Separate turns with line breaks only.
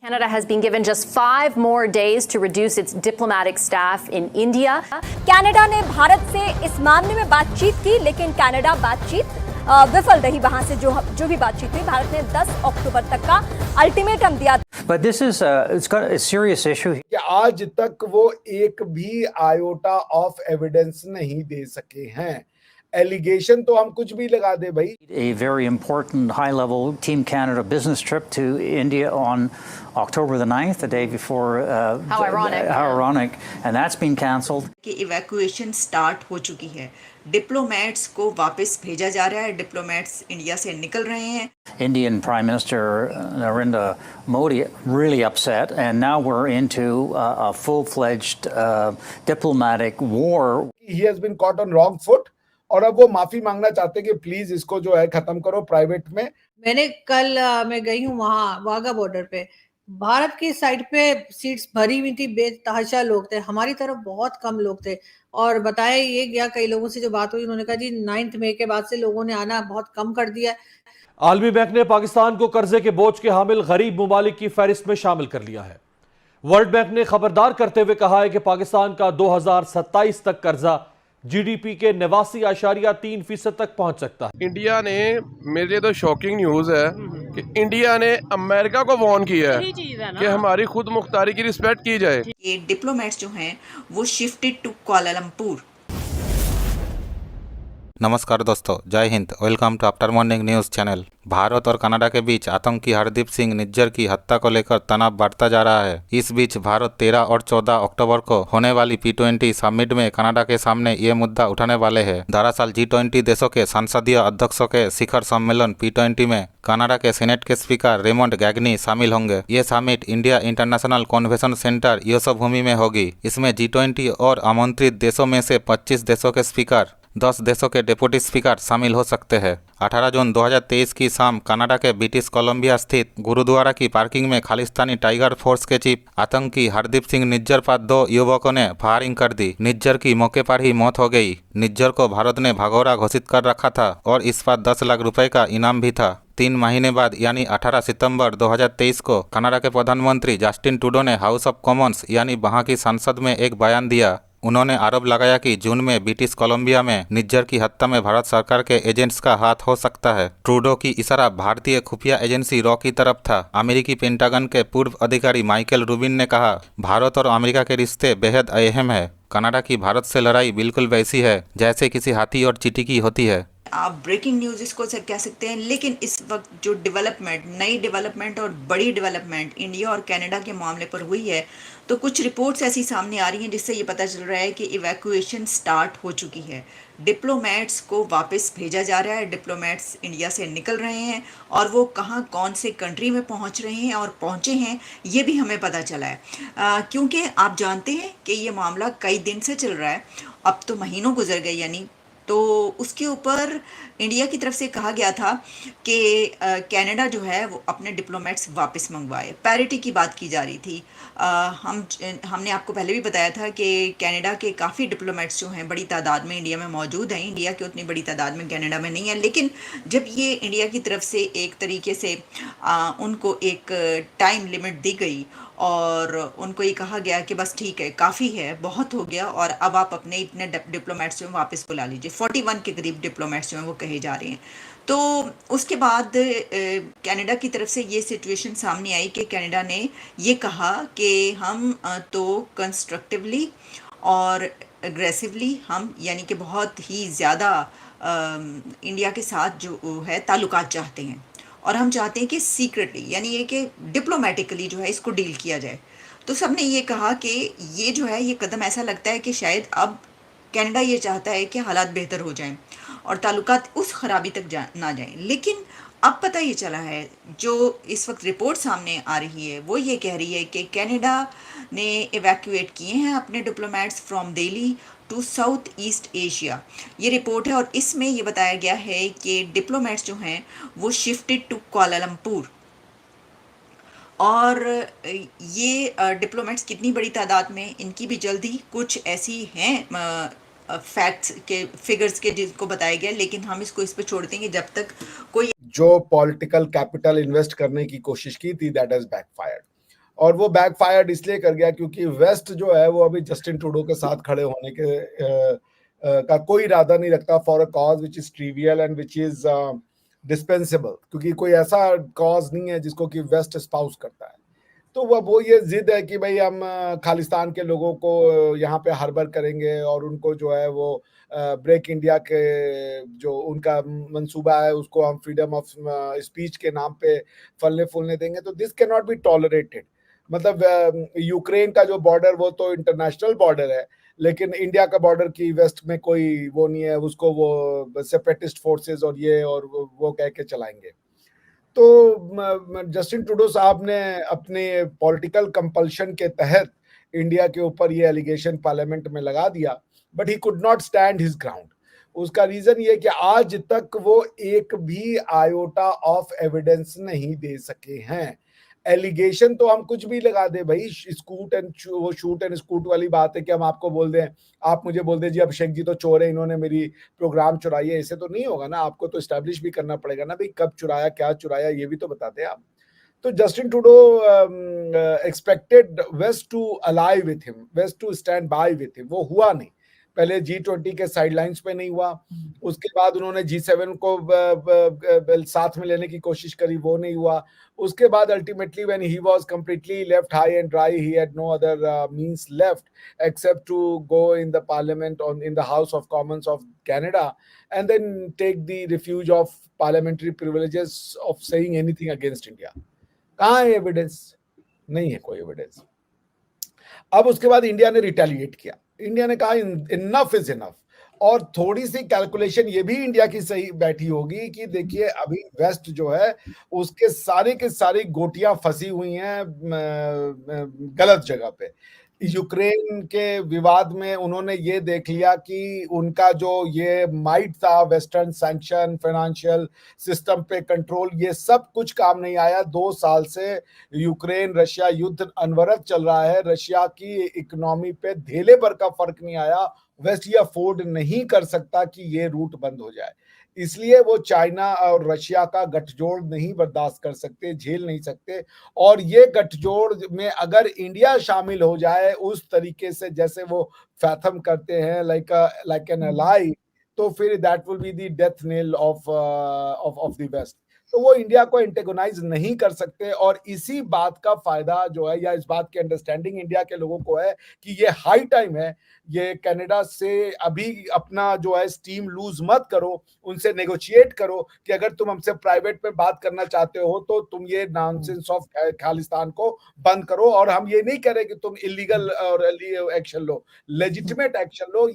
Canada has been given just 5 more days to reduce its diplomatic staff in India.
Canada ने भारत से इस मामले में बातचीत की, लेकिन कनाडा बातचीत विफल रही। वहां से जो भी बातचीत हुई, भारत ने 10 अक्टूबर तक का अल्टीमेटम दिया।
But this is it's got a serious issue.
कि आज तक वो एक भी आयोटा ऑफ एविडेंस नहीं दे सके हैं। एलिगेशन तो हम कुछ भी लगा दे भाई।
A very important high-level Team Canada business trip to India on October the 9th, the day before.
How ironic.
How ironic, and that's been cancelled.
कि इवैक्यूएशन स्टार्ट हो चुकी है, डिप्लोमेट्स को वापस भेजा जा रहा है, डिप्लोमेट्स इंडिया से निकल रहे हैं।
Indian Prime Minister Narendra Modi really upset, and now we're into a full-fledged diplomatic war.
He has been caught on wrong foot, और अब वो माफी मांगना चाहते हैं कि प्लीज इसको जो है खत्म करो प्राइवेट में।
मैंने कल मैं गई हूँ वहाँ वाघा बॉर्डर पे, भारत की साइड पे सीट्स भरी हुई थी, बेतहाशा लोग थे, हमारी तरफ बहुत कम लोग थे। और बताया ये गया, कई लोगों से जो बात हुई उन्होंने कहा जी 9 मई के बाद से लोगों ने आना बहुत कम कर दिया।
आलमी बैंक ने पाकिस्तान को कर्जे के बोझ के हामिल गरीब ममालिक की फहरिस्त में शामिल कर लिया है। वर्ल्ड बैंक ने खबरदार करते हुए कहा है कि पाकिस्तान का 2027 तक कर्जा जीडीपी के 89.3% तक पहुंच सकता है।
इंडिया ने, मेरे लिए तो शॉकिंग न्यूज़ है कि इंडिया ने अमेरिका को वार्न किया है कि हमारी खुद मुख्तारी की रिस्पेक्ट की जाए।
ये डिप्लोमेट्स जो हैं वो शिफ्टेड टू कुआलालंपुर।
नमस्कार दोस्तों, जय हिंद। Welcome to after morning news channel. Bharat और कनाडा के बीच आतंकी हरदीप सिंह निज्जर की हत्या को लेकर तनाव बढ़ता जा रहा है। इस बीच भारत 13 और 14 अक्टूबर को होने वाली P20 समिट में कनाडा के सामने ये मुद्दा उठाने वाले हैं। दरअसल G20 देशों के संसदीय अध्यक्षों के शिखर सम्मेलन P20 में कनाडा के सीनेट के स्पीकर रेमंड गैगनी शामिल होंगे। ये summit India international convention centre Yashobhoomi में होगी। इसमें G20 और आमंत्रित देशों में से 25 देशों के स्पीकर, 10 देशों के डिप्टी स्पीकर शामिल हो सकते हैं। 18 जून 2023 की शाम कनाडा के ब्रिटिश कोलंबिया स्थित गुरुद्वारा की पार्किंग में खालिस्तानी टाइगर फोर्स के चीफ आतंकी हरदीप सिंह निज्जर पर 2 युवकों ने फायरिंग कर दी। निज्जर की मौके पर ही मौत हो गई। निज्जर को भारत ने भगोड़ा घोषित कर रखा था और इस पर 10 लाख रुपए का इनाम भी था। 3 महीने बाद यानी 18 सितंबर 2023 को कनाडा के प्रधानमंत्री जस्टिन ट्रूडो ने हाउस ऑफ कॉमन्स यानी वहां की संसद में एक बयान दिया। उन्होंने आरोप लगाया कि जून में ब्रिटिश कोलंबिया में निज्जर की हत्या में भारत सरकार के एजेंट्स का हाथ हो सकता है। ट्रूडो की इशारा भारतीय खुफिया एजेंसी रॉ की तरफ था। अमेरिकी पेंटागन के पूर्व अधिकारी माइकल रूबिन ने कहा, भारत और अमेरिका के रिश्ते बेहद अहम है। कनाडा की भारत से लड़ाई बिल्कुल वैसी है जैसे किसी हाथी और चींटी की होती है।
आप ब्रेकिंग न्यूज़ इसको कह सकते हैं, लेकिन इस वक्त जो डेवलपमेंट, नई डेवलपमेंट और बड़ी डेवलपमेंट इंडिया और कनाडा के मामले पर हुई है, तो कुछ रिपोर्ट्स ऐसी सामने आ रही हैं जिससे ये पता चल रहा है कि इवैक्यूएशन स्टार्ट हो चुकी है। डिप्लोमेट्स को वापस भेजा जा रहा है, डिप्लोमेट्स इंडिया से निकल रहे हैं और वो कहाँ कौन से कंट्री में पहुँच रहे हैं और पहुँचे हैं ये भी हमें पता चला है। क्योंकि आप जानते हैं कि ये मामला कई दिन से चल रहा है, अब तो महीनों गुजर गए यानी, तो उसके ऊपर इंडिया की तरफ से कहा गया था कि कनाडा जो है वो अपने डिप्लोमेट्स वापस मंगवाए। पैरिटी की बात की जा रही थी। हमने आपको पहले भी बताया था कि कनाडा के काफ़ी डिप्लोमेट्स जो हैं बड़ी तादाद में इंडिया में मौजूद हैं। इंडिया के उतनी बड़ी तादाद में कनाडा में नहीं है, लेकिन जब ये इंडिया की तरफ से एक तरीके से उनको एक टाइम लिमिट दी गई और उनको ये कहा गया कि बस ठीक है, काफ़ी है, बहुत हो गया और अब आप अपने इतने डिप्लोमेट्स जो हैं वापस बुला लीजिए। 41 के करीब डिप्लोमेट्स जो हैं वो कहे जा रहे हैं। तो उसके बाद कनाडा की तरफ से ये सिचुएशन सामने आई कि कनाडा ने ये कहा कि हम तो कंस्ट्रक्टिवली और एग्रेसिवली हम यानी कि बहुत ही ज़्यादा इंडिया के साथ जो है ताल्लुकात चाहते हैं और हम चाहते हैं कि सीक्रेटली यानी ये कि डिप्लोमेटिकली जो है इसको डील किया जाए। तो सब ने ये कहा कि ये जो है ये कदम ऐसा लगता है कि शायद अब कनाडा ये चाहता है कि हालात बेहतर हो जाएं और ताल्लुकात उस खराबी तक ना जाएं। लेकिन अब पता ये चला है, जो इस वक्त रिपोर्ट सामने आ रही है वो ये कह रही है कि कनाडा ने इवैक्यूएट किए हैं अपने diplomats from Delhi to south east Asia. ये रिपोर्ट है और इसमें ये बताया गया है कि डिप्लोमेट्स जो हैं वो शिफ्टेड टू कुआलालंपुर। और ये डिप्लोमेट्स कितनी बड़ी तादाद में, इनकी भी जल्दी कुछ ऐसी हैं फैक्ट्स के फिगर्स के जिनको बताया गया, लेकिन हम इसको इस पे छोड़ देंगे जब तक कोई
जो पॉलिटिकल कैपिटल इन्वेस्ट करने की कोशिश की थी दैट हैज बैकफायर्ड। और वो बैकफायर्ड इसलिए कर गया क्योंकि वेस्ट जो है वो अभी जस्टिन ट्रूडो के साथ खड़े होने के का कोई इरादा नहीं रखता for a cause which is trivial and which is dispensable, क्योंकि कोई ऐसा कॉज नहीं है जिसको कि वेस्ट स्पाउस करता है। तो वो ये जिद है कि भाई हम खालिस्तान के लोगों को यहाँ पे हार्बर करेंगे और उनको जो है वो ब्रेक इंडिया के जो उनका मंसूबा है उसको हम फ्रीडम ऑफ स्पीच के नाम पे फलने फूलने देंगे। तो this can not be tolerated. मतलब यूक्रेन का जो बॉर्डर वो तो इंटरनेशनल बॉर्डर है, लेकिन इंडिया का बॉर्डर की वेस्ट में कोई वो नहीं है, उसको वो सेपरेटिस्ट फोर्सेस और ये और वो कह के चलाएंगे। तो जस्टिन ट्रूडो साहब ने अपने पॉलिटिकल कंपल्शन के तहत इंडिया के ऊपर ये एलिगेशन पार्लियामेंट में लगा दिया, but he could not stand his ground. उसका रीजन ये कि आज तक वो एक भी आयोटा ऑफ एविडेंस नहीं दे सके हैं। एलिगेशन तो हम कुछ भी लगा दे भाई, वो शूट एंड स्कूट वाली बात है कि हम आपको बोल दें, आप मुझे बोल दें जी अभिषेक जी तो चोर है, इन्होंने मेरी प्रोग्राम चुराई है, ऐसे तो नहीं होगा ना। आपको तो एस्टैब्लिश भी करना पड़ेगा ना भाई, कब चुराया, क्या चुराया, ये भी तो बताते आप। तो Justin Trudeau expected West to ally with him, West to stand by with him, वो हुआ नहीं। पहले G20 के साइडलाइंस पे नहीं हुआ, उसके बाद उन्होंने G7 को साथ में लेने की कोशिश करी, वो नहीं हुआ। उसके बाद ultimately when he was completely left high and dry, he had no other means left except to go in the parliament in the House of Commons of Canada and then take the refuge of parliamentary privileges of saying anything against India. कहाँ है evidence? नहीं है कोई evidence. अब उसके बाद India ने retaliate किया। इंडिया ने कहा इनफ इज इनफ, और थोड़ी सी कैलकुलेशन ये भी इंडिया की सही बैठी होगी कि देखिए अभी वेस्ट जो है उसके सारे के सारी गोटियां फंसी हुई हैं गलत जगह पे। यूक्रेन के विवाद में उन्होंने ये देख लिया कि उनका जो ये माइट था, वेस्टर्न सैंक्शन, फाइनेंशियल सिस्टम पे कंट्रोल, ये सब कुछ काम नहीं आया। 2 साल से यूक्रेन रशिया युद्ध अनवरत चल रहा है, रशिया की इकोनॉमी पे धेले भर का फर्क नहीं आया। वेस्ट ये अफोर्ड नहीं कर सकता कि ये रूट बंद हो जाए, इसलिए वो चाइना और रशिया का गठजोड़ नहीं बर्दाश्त कर सकते, झेल नहीं सकते। और ये गठजोड़ में अगर इंडिया शामिल हो जाए उस तरीके से जैसे वो फैथम करते हैं लाइक एन अलाई, तो फिर that will be the death nail of the west. तो वो इंडिया को एंटेगोनाइज नहीं कर सकते, और इसी बात का फायदा जो है या इस बात की अंडरस्टैंडिंग इंडिया के लोगों को है कि ये हाई टाइम है, ये कनाडा से अभी अपना जो है स्टीम लूज मत करो, उनसे नेगोशिएट करो कि अगर तुम हमसे प्राइवेट में बात करना चाहते हो तो तुम ये नॉनसेंस ऑफ खालिस्तान को बंद करो। और हम ये नहीं कह रहे कि तुम इलीगल और एक्शन लो, लेजिटिमेट एक्शन लो।